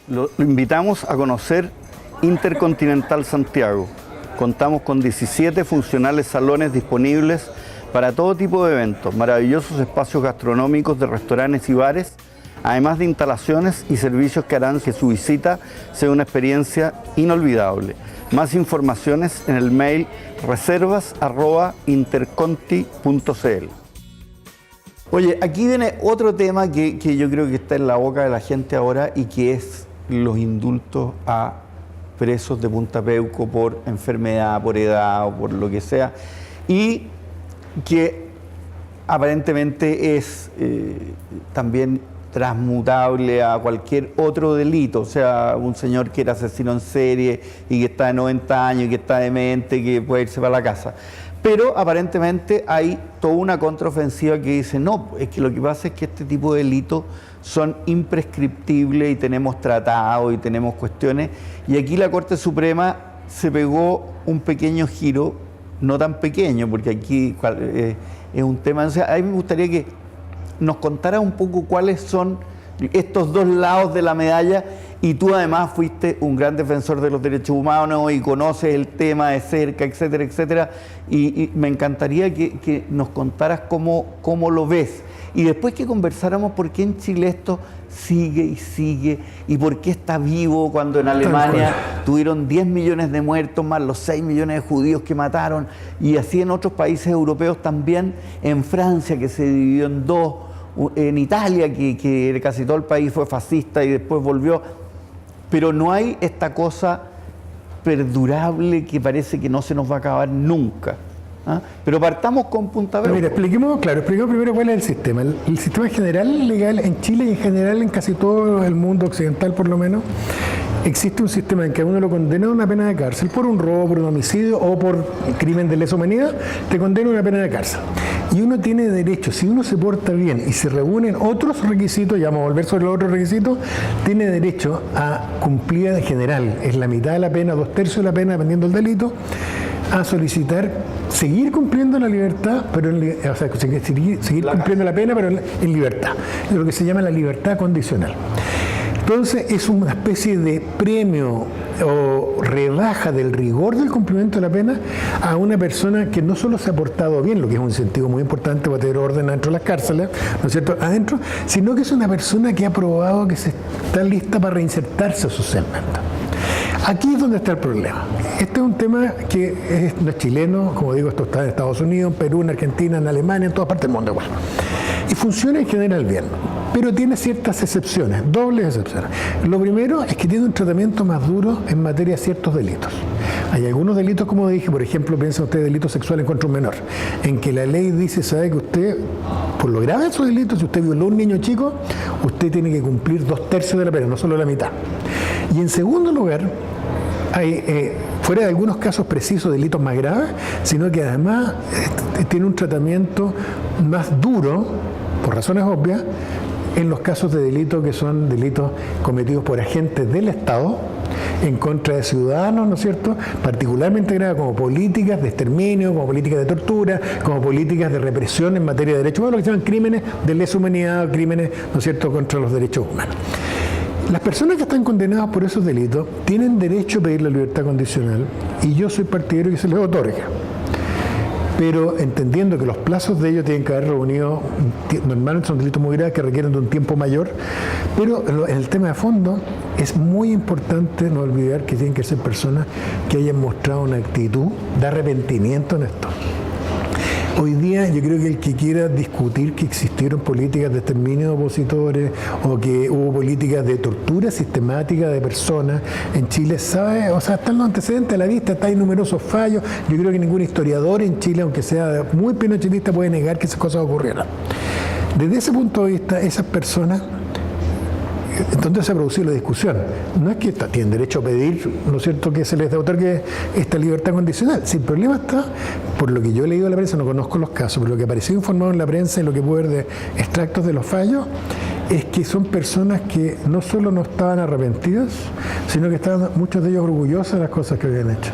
Lo invitamos a conocer Intercontinental Santiago. Contamos con 17 funcionales salones disponibles para todo tipo de eventos, maravillosos espacios gastronómicos de restaurantes y bares, además de instalaciones y servicios que harán que su visita sea una experiencia inolvidable. Más informaciones en el mail reservas@interconti.cl. Oye, aquí viene otro tema que yo creo que está en la boca de la gente ahora y que es los indultos a presos de Punta Peuco por enfermedad, por edad o por lo que sea, y que aparentemente es también transmutable a cualquier otro delito, o sea, un señor que era asesino en serie y que está de 90 años y que está demente, que puede irse para la casa. Pero aparentemente hay toda una contraofensiva que dice, no, es que lo que pasa es que este tipo de delitos son imprescriptibles y tenemos tratados y tenemos cuestiones, y aquí la Corte Suprema se pegó un pequeño giro, no tan pequeño, porque aquí es un tema, o sea, a mí me gustaría que nos contara un poco cuáles son estos dos lados de la medalla, y tú además fuiste un gran defensor de los derechos humanos y conoces el tema de cerca, etcétera, etcétera, y me encantaría que nos contaras cómo lo ves, y después que conversáramos por qué en Chile esto sigue y sigue, y por qué está vivo cuando en Alemania tuvieron 10 millones de muertos, más los 6 millones de judíos que mataron, y así en otros países europeos también, en Francia que se dividió en dos, en Italia que casi todo el país fue fascista y después volvió, pero no hay esta cosa perdurable que parece que no se nos va a acabar nunca. ¿Ah? Pero partamos con Punta Peuco. Mira, expliquemos primero cuál es el sistema. El sistema general legal en Chile y en general en casi todo el mundo occidental, por lo menos, existe un sistema en que a uno lo condena a una pena de cárcel por un robo, por un homicidio o por crimen de lesa humanidad, te condena a una pena de cárcel. Y uno tiene derecho, si uno se porta bien y se reúnen otros requisitos, ya vamos a volver sobre los otros requisitos, tiene derecho a cumplir en general, es la mitad de la pena, 2/3 de la pena, dependiendo del delito, a solicitar seguir cumpliendo la libertad, pero o sea, seguir cumpliendo la pena, pero en libertad. Es lo que se llama la libertad condicional. Entonces es una especie de premio o rebaja del rigor del cumplimiento de la pena a una persona que no solo se ha portado bien, lo que es un incentivo muy importante para tener orden adentro de las cárceles, ¿no es cierto?, adentro, sino que es una persona que ha probado que se está lista para reinsertarse socialmente. Aquí es donde está el problema. Este es un tema que no es chileno, como digo, esto está en Estados Unidos, en Perú, en Argentina, en Alemania, en todas partes del mundo igual. Y funciona en general bien, pero tiene ciertas excepciones, dobles excepciones. Lo primero es que tiene un tratamiento más duro en materia de ciertos delitos. Hay algunos delitos, como dije, por ejemplo, piensa usted delitos sexuales contra un menor, en que la ley dice, sabe que usted, por lo grave de esos delitos, si usted violó a un niño chico, usted tiene que cumplir 2/3 de la pena, no solo la mitad. Y en segundo lugar, hay, fuera de algunos casos precisos, delitos más graves, sino que además tiene un tratamiento más duro, por razones obvias, en los casos de delitos que son delitos cometidos por agentes del Estado en contra de ciudadanos, ¿no es cierto?, particularmente graves, como políticas de exterminio, como políticas de tortura, como políticas de represión en materia de derechos humanos, lo que se llaman crímenes de lesa humanidad, crímenes, ¿no es cierto?, contra los derechos humanos. Las personas que están condenadas por esos delitos tienen derecho a pedir la libertad condicional y yo soy partidario que se les otorgue. Pero entendiendo que los plazos de ellos tienen que haber reunido, normalmente son delitos muy graves que requieren de un tiempo mayor, pero en el tema de fondo es muy importante no olvidar que tienen que ser personas que hayan mostrado una actitud de arrepentimiento en esto. Hoy día yo creo que el que quiera discutir que existieron políticas de exterminio de opositores o que hubo políticas de tortura sistemática de personas en Chile sabe, o sea, están los antecedentes a la vista, hay numerosos fallos. Yo creo que ningún historiador en Chile, aunque sea muy pinochetista, puede negar que esas cosas ocurrieran. Desde ese punto de vista, esas personas, entonces se ha producido la discusión. No es que tienen derecho a pedir, ¿no es cierto?, que se les otorgue esta libertad condicional. Si el problema está, por lo que yo he leído en la prensa, no conozco los casos, pero lo que apareció informado en la prensa y lo que puedo ver de extractos de los fallos, es que son personas que no solo no estaban arrepentidos, sino que estaban muchos de ellos orgullosos de las cosas que habían hecho.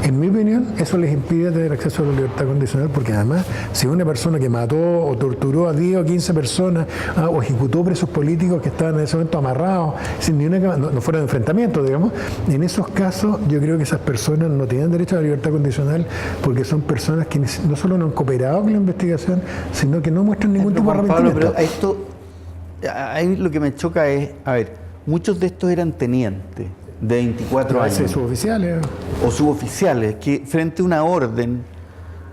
En mi opinión, eso les impide tener acceso a la libertad condicional, porque además, si una persona que mató o torturó a 10 o 15 personas, o ejecutó presos políticos que estaban en ese momento amarrados, sin ni una, no fuera de enfrentamiento, digamos, en esos casos yo creo que esas personas no tienen derecho a la libertad condicional, porque son personas que no solo no han cooperado con la investigación, sino que no muestran ningún tipo de arrepentimiento. Pero esto, ahí lo que me choca es, a ver, muchos de estos eran tenientes de 24 años. Suboficiales. O suboficiales, que frente a una orden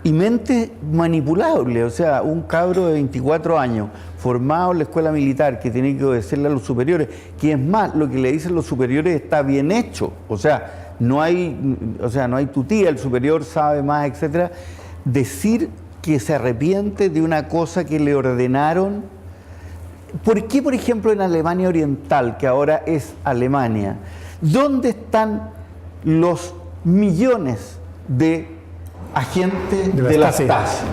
y mente manipulable, o sea, un cabro de 24 años formado en la escuela militar que tiene que obedecerle a los superiores, que es más, lo que le dicen los superiores está bien hecho, o sea, no hay tutía, el superior sabe más, etcétera. Decir que se arrepiente de una cosa que le ordenaron. ¿Por qué, por ejemplo, en Alemania Oriental, que ahora es Alemania, dónde están los millones de agentes de la Stasi?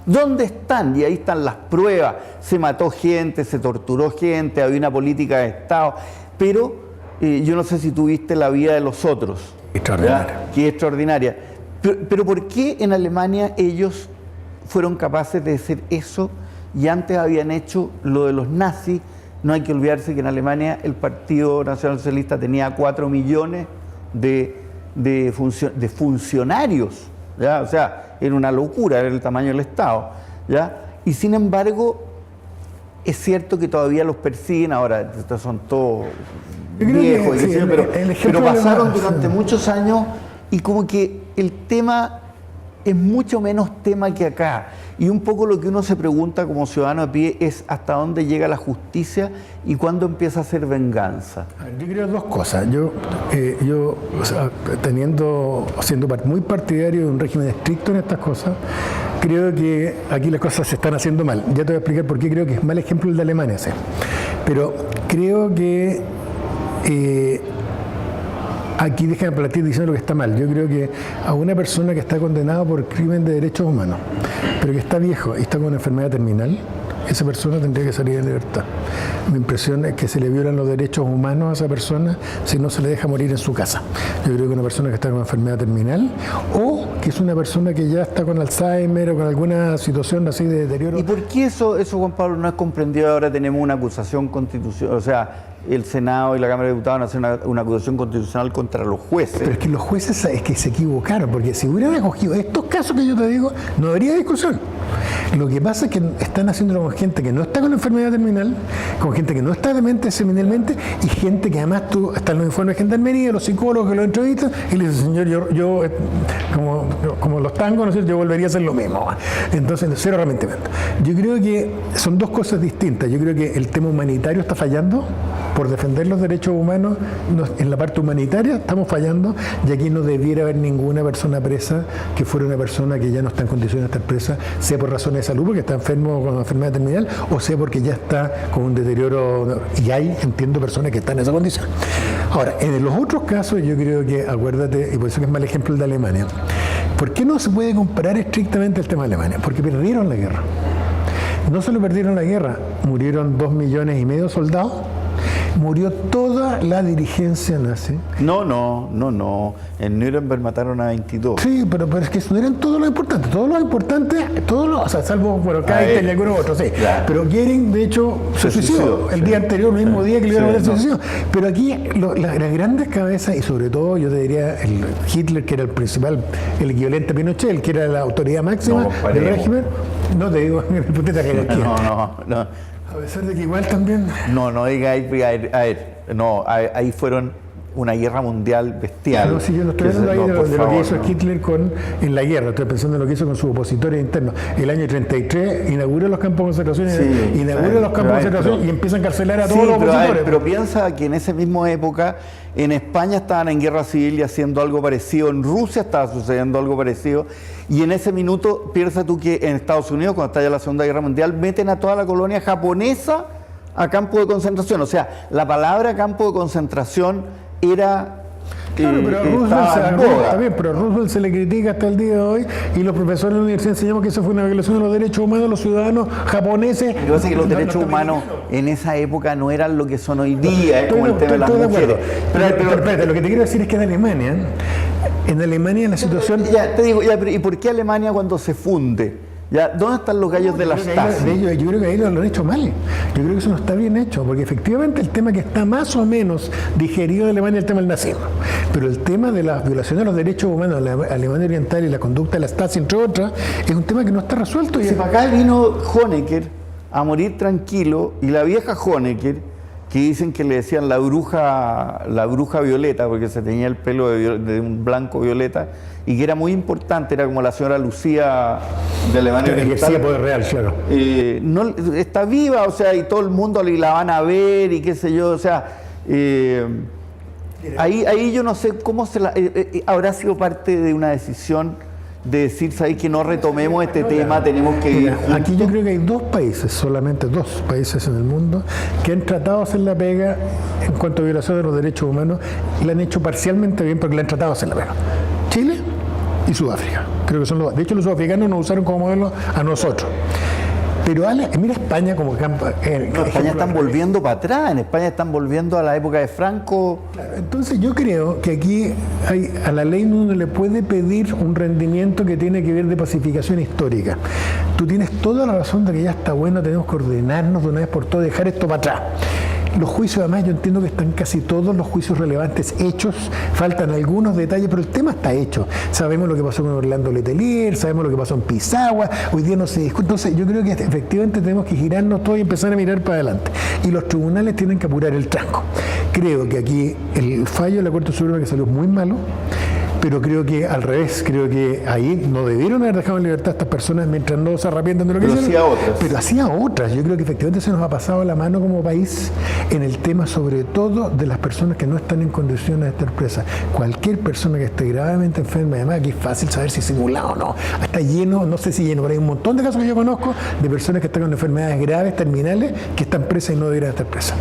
¿Dónde están? Y ahí están las pruebas. Se mató gente, se torturó gente, había una política de Estado. Pero yo no sé si tuviste La vida de los otros. Extraordinaria. Que es extraordinaria. Pero ¿por qué en Alemania ellos fueron capaces de hacer eso y antes habían hecho lo de los nazis? No hay que olvidarse que en Alemania el Partido Nacional Socialista tenía 4 millones de funcionarios, ¿ya? O sea, era una locura, era el tamaño del Estado, ¿ya? Y sin embargo, es cierto que todavía los persiguen, ahora estos son todos viejos, pero pasaron durante muchos años y como que el tema es mucho menos tema que acá. Y un poco lo que uno se pregunta como ciudadano a pie es hasta dónde llega la justicia y cuándo empieza a ser venganza. Yo creo dos cosas. Yo siendo muy partidario de un régimen estricto en estas cosas, creo que aquí las cosas se están haciendo mal. Ya te voy a explicar por qué creo que es mal ejemplo el de Alemania, sí. Pero creo que aquí dejan plantear diciendo lo que está mal. Yo creo que a una persona que está condenada por crimen de derechos humanos, pero que está viejo y está con una enfermedad terminal, esa persona tendría que salir en libertad. Mi impresión es que se le violan los derechos humanos a esa persona si no se le deja morir en su casa. Yo creo que una persona que está con una enfermedad terminal o que es una persona que ya está con Alzheimer o con alguna situación así de deterioro. ¿Y por qué eso Juan Pablo, no es comprendido? Ahora tenemos una acusación constitucional, o sea, el Senado y la Cámara de Diputados hacen una acusación constitucional contra los jueces. Pero es que los jueces es que se equivocaron, porque si hubieran acogido estos casos que yo te digo, no habría discusión. Lo que pasa es que están haciéndolo con gente que no está con enfermedad terminal, con gente que no está demente seminalmente y gente que además están los informes de gendarmería, los psicólogos que lo entrevistan y le dicen, señor, yo como los tangos, ¿no es cierto? Yo volvería a hacer lo mismo. Entonces, cero arrepentimiento. Yo creo que son dos cosas distintas. Yo creo que el tema humanitario está fallando. Por defender los derechos humanos, en la parte humanitaria estamos fallando y aquí no debiera haber ninguna persona presa que fuera una persona que ya no está en condiciones de estar presa, sea por razones de salud, porque está enfermo con una enfermedad terminal, o sea porque ya está con un deterioro, y entiendo, personas que están en esa condición. Ahora, en los otros casos yo creo que, acuérdate, y por eso que es mal ejemplo el de Alemania, ¿por qué no se puede comparar estrictamente el tema de Alemania? Porque perdieron la guerra. No solo perdieron la guerra, murieron 2,5 millones de soldados, murió toda la dirigencia nazi. No. En Nuremberg mataron a 22. Sí, pero es que eso no eran todos los importantes. O sea, salvo, bueno, Keitel y algunos otros, sí. Claro. Pero Goering, de hecho, se suicidó el día anterior, el mismo día que le iban a haber suicidio. Pero aquí, las grandes cabezas, y sobre todo, yo te diría, el Hitler, que era el principal, el equivalente a Pinochet, el que era la autoridad máxima del régimen, no te digo, en la jerarquía. No. A pesar de que igual también... No diga, ahí fueron una guerra mundial bestial. No, sí, yo no estoy hablando ahí de lo que hizo Hitler en la guerra, estoy pensando en lo que hizo con sus opositores internos. El año 33 inaugura los campos de concentración, y empieza a encarcelar a todos los opositores. Pero piensa que en esa misma época en España estaban en guerra civil y haciendo algo parecido, en Rusia estaba sucediendo algo parecido, y en ese minuto piensa tú que en Estados Unidos, cuando está ya la Segunda Guerra Mundial, meten a toda la colonia japonesa a campo de concentración. O sea, la palabra campo de concentración era Claro, pero a Roosevelt se le critica hasta el día de hoy y los profesores de la universidad enseñamos que eso fue una violación de los derechos humanos de los ciudadanos japoneses. Lo que pasa es que los derechos humanos en esa época no eran lo que son hoy día, es como el tema de las mujeres. Pero espérate, lo que te quiero decir es que en Alemania la situación... Ya, te digo, ¿y por qué Alemania cuando se funde? Ya, ¿dónde están los gallos de la Stasi? Yo creo que ahí lo han hecho mal. Yo creo que eso no está bien hecho, porque efectivamente el tema que está más o menos digerido de Alemania es el tema del nazismo. Pero el tema de la violación de los derechos humanos de la Alemania Oriental y la conducta de la Stasi, entre otras, es un tema que no está resuelto. Si para acá vino Honecker a morir tranquilo, y la vieja Honecker, que dicen que le decían la bruja violeta, porque se tenía el pelo de un blanco violeta, y que era muy importante, era como la señora Lucía de Alemania Oriental. Sí, poder real, claro. No, está viva, o sea, y todo el mundo la van a ver, y qué sé yo, o sea, ahí yo no sé cómo habrá sido parte de una decisión de decir, ¿sabes que no retomemos este tema, tenemos que ir juntos? Aquí yo creo que hay solamente dos países en el mundo que han tratado de hacer la pega en cuanto a violación de los derechos humanos, y la han hecho parcialmente bien porque la han tratado de hacer la pega. Chile y Sudáfrica. Creo que son los. De hecho, los sudafricanos nos usaron como modelo a nosotros. Pero mira España como campo. España están volviendo para atrás, en España están volviendo a la época de Franco. Claro, entonces yo creo que aquí a la ley no le puede pedir un rendimiento que tiene que ver de pacificación histórica. Tú tienes toda la razón de que ya está bueno, tenemos que ordenarnos de una vez por todas, dejar esto para atrás. Los juicios, además, yo entiendo que están casi todos los juicios relevantes hechos, faltan algunos detalles, pero el tema está hecho. Sabemos lo que pasó con Orlando Letelier, sabemos lo que pasó en Pisagua, hoy día no se discute. Entonces, yo creo que efectivamente tenemos que girarnos todos y empezar a mirar para adelante. Y los tribunales tienen que apurar el tranco. Creo que aquí el fallo de la Corte Suprema que salió muy malo, pero creo que al revés, creo que ahí no debieron haber dejado en libertad a estas personas mientras no se arrepientan de lo que hicieron. Pero hacía otras. Yo creo que efectivamente se nos ha pasado la mano como país en el tema, sobre todo de las personas que no están en condiciones de estar presas. Cualquier persona que esté gravemente enferma, además aquí es fácil saber si es simulado o no. Está lleno, no sé si lleno, pero hay un montón de casos que yo conozco de personas que están con enfermedades graves, terminales, que están presas y no deberían estar presas.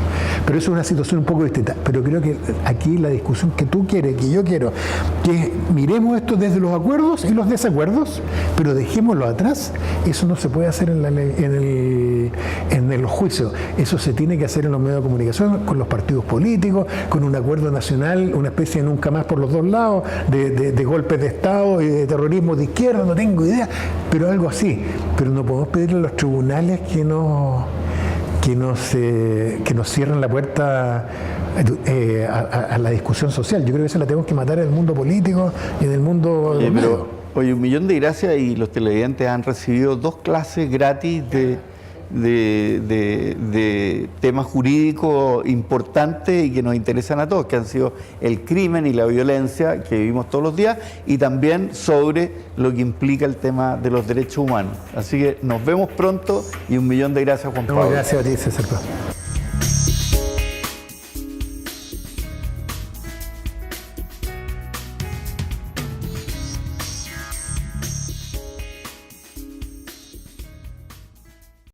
Pero eso es una situación un poco distinta. Pero creo que aquí la discusión que tú quieres, que yo quiero, que miremos esto desde los acuerdos y los desacuerdos, pero dejémoslo atrás. Eso no se puede hacer en el juicio. Eso se tiene que hacer en los medios de comunicación, con los partidos políticos, con un acuerdo nacional, una especie de nunca más por los dos lados, de golpes de Estado y de terrorismo de izquierda, no tengo idea, pero algo así. Pero no podemos pedirle a los tribunales que nos cierren la puerta a la discusión social. Yo creo que eso la tenemos que matar en el mundo político y en el mundo... Oye, un millón de gracias, y los televidentes han recibido 2 clases gratis de temas jurídicos importantes y que nos interesan a todos, que han sido el crimen y la violencia que vivimos todos los días, y también sobre lo que implica el tema de los derechos humanos. Así que nos vemos pronto, y un millón de gracias, Juan Pablo. Gracias a ti, César.